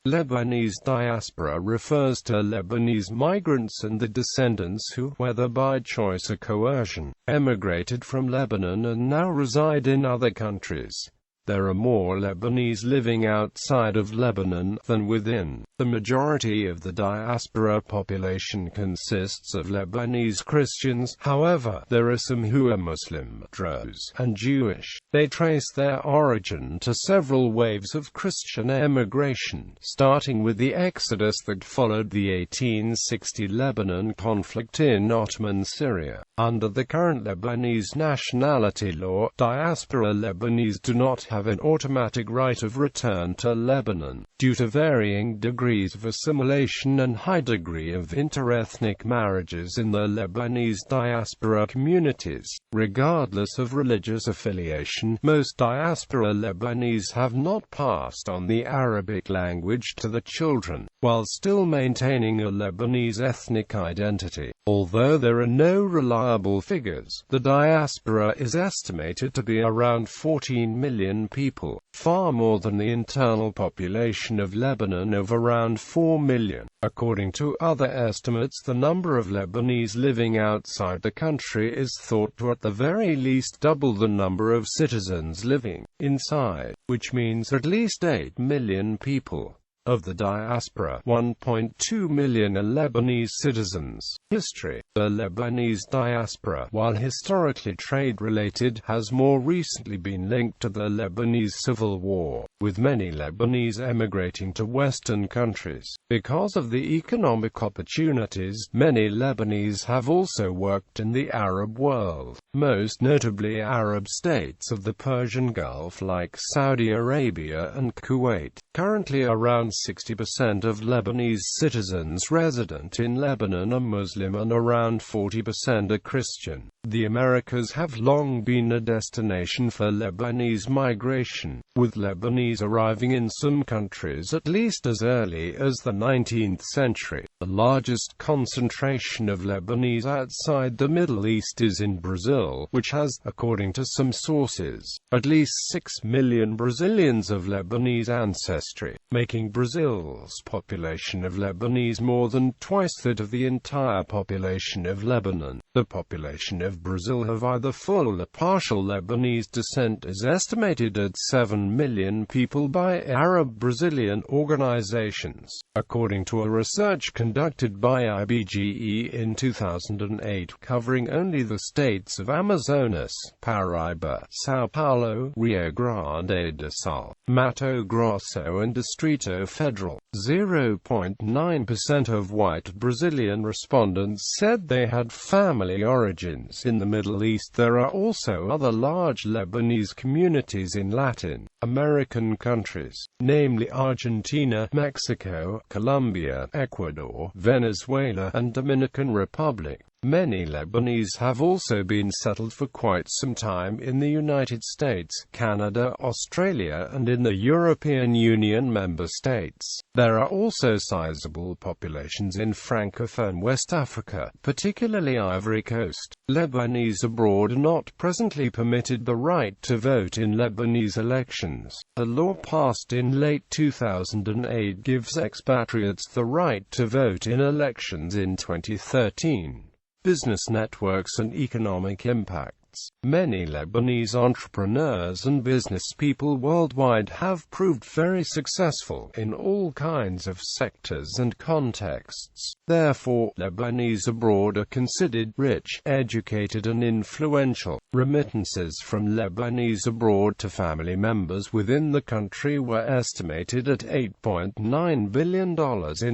Lebanese diaspora refers to Lebanese migrants and the descendants who, whether by choice or coercion, emigrated from Lebanon and now reside in other countries. There are more Lebanese living outside of Lebanon than within. The majority of the diaspora population consists of Lebanese Christians. However, there are some who are Muslim, Druze, and Jewish. They trace their origin to several waves of Christian emigration, starting with the exodus that followed the 1860 Lebanon conflict in Ottoman Syria. Under the current Lebanese nationality law, diaspora Lebanese do not have an automatic right of return to Lebanon, due to varying degrees of assimilation and high degree of interethnic marriages in the Lebanese diaspora communities. Regardless of religious affiliation, most diaspora Lebanese have not passed on the Arabic language to the children, while still maintaining a Lebanese ethnic identity. Although there are no reliable figures, the diaspora is estimated to be around 14 million people, far more than the internal population of Lebanon of around 4 million. According to other estimates, the number of Lebanese living outside the country is thought to at the very least double the number of citizens living inside, which means at least 8 million people. Of the diaspora, 1.2 million are Lebanese citizens. History. The Lebanese diaspora, while historically trade-related, has more recently been linked to the Lebanese Civil War, with many Lebanese emigrating to Western countries. Because of the economic opportunities, many Lebanese have also worked in the Arab world, most notably Arab states of the Persian Gulf like Saudi Arabia and Kuwait. Currently around 60% of Lebanese citizens resident in Lebanon are Muslim and around 40% are Christian. The Americas have long been a destination for Lebanese migration, with Lebanese arriving in some countries at least as early as the 19th century. The largest concentration of Lebanese outside the Middle East is in Brazil, which has, according to some sources, at least 6 million Brazilians of Lebanese ancestry, making Brazil's population of Lebanese more than twice that of the entire population of Lebanon. The population of Brazil of either full or partial Lebanese descent is estimated at 7 million people by Arab Brazilian organizations, according to a research conducted by IBGE in 2008, covering only the states of Amazonas, Paraíba, São Paulo, Rio Grande do Sul, Mato Grosso and Distrito Federal. 0.9% of white Brazilian respondents said they had family origins in the Middle East. There are also other large Lebanese communities in Latin American countries, namely Argentina, Mexico, Colombia, Ecuador, Venezuela, and Dominican Republic. Many Lebanese have also been settled for quite some time in the United States, Canada, Australia, and in the European Union member states. There are also sizable populations in Francophone West Africa, particularly Ivory Coast. Lebanese abroad are not presently permitted the right to vote in Lebanese elections. A law passed in late 2008 gives expatriates the right to vote in elections in 2013. Business networks and economic impacts. Many Lebanese entrepreneurs and business people worldwide have proved very successful in all kinds of sectors and contexts. Therefore, Lebanese abroad are considered rich, educated and influential. Remittances from Lebanese abroad to family members within the country were estimated at $8.9 billion in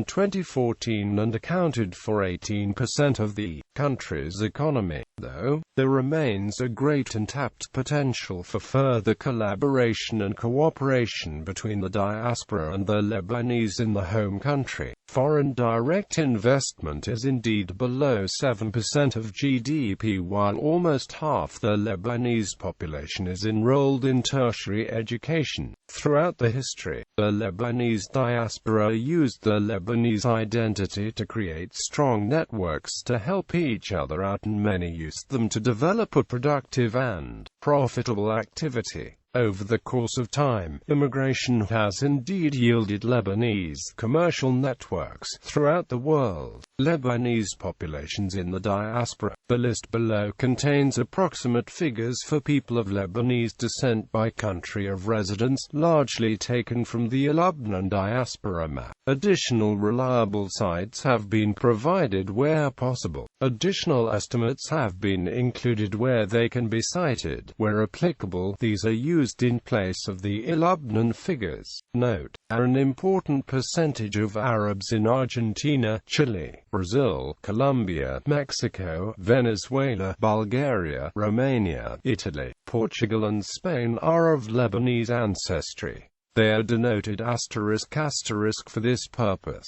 2014 and accounted for 18% of the country's economy. Though there remains a great untapped potential for further collaboration and cooperation between the diaspora and the Lebanese in the home country. Foreign direct investment is indeed below 7% of GDP, while almost half the Lebanese population is enrolled in tertiary education. Throughout the history, the Lebanese diaspora used the Lebanese identity to create strong networks to help each other out, and many used them to develop a productive and profitable activity. Over the course of time, immigration has indeed yielded Lebanese commercial networks throughout the world. Lebanese populations in the diaspora. The list below contains approximate figures for people of Lebanese descent by country of residence, largely taken from the Lebanon diaspora map. Additional reliable sites have been provided where possible. Additional estimates have been included where they can be cited. Where applicable, these are used in place of the Lebanon figures. Note: an important percentage of Arabs in Argentina, Chile, Brazil, Colombia, Mexico, Venezuela, Bulgaria, Romania, Italy, Portugal and Spain are of Lebanese ancestry. They are denoted *** for this purpose.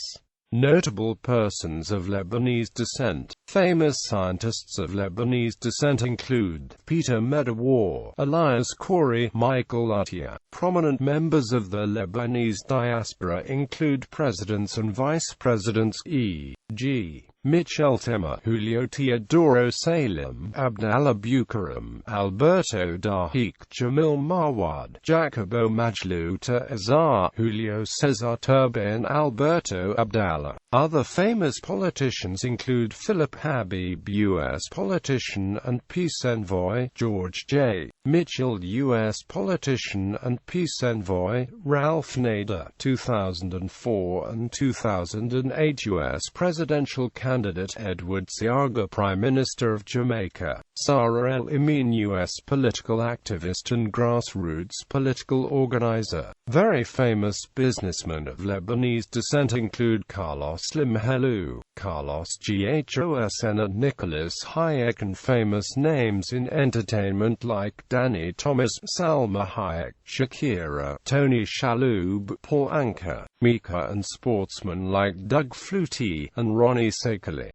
Notable persons of Lebanese descent. Famous scientists of Lebanese descent include Peter Medawar, Elias Khoury, Michael Atiyah. Prominent members of the Lebanese diaspora include presidents and vice presidents e.g. Michel Temer, Julio Teodoro Salem, Abdallah Bukaram, Alberto Dahik, Jamil Mawad, Jacobo Majlouta Azar, Julio Cesar Turbe and Alberto Abdallah. Other famous politicians include Philip Habib, U.S. politician and peace envoy, George J. Mitchell, U.S. politician and peace envoy, Ralph Nader, 2004 and 2008 U.S. presidential candidate, Edward Seaga, Prime Minister of Jamaica, Sarah El Emin, U.S. political activist and grassroots political organizer. Very famous businessmen of Lebanese descent include Carlos Slim Helou, Carlos Ghosn and Nicholas Hayek, and famous names in entertainment like Danny Thomas, Salma Hayek, Shakira, Tony Shalhoub, Paul Anka, Mika, and sportsmen like Doug Flutie and Ronnie Sakely.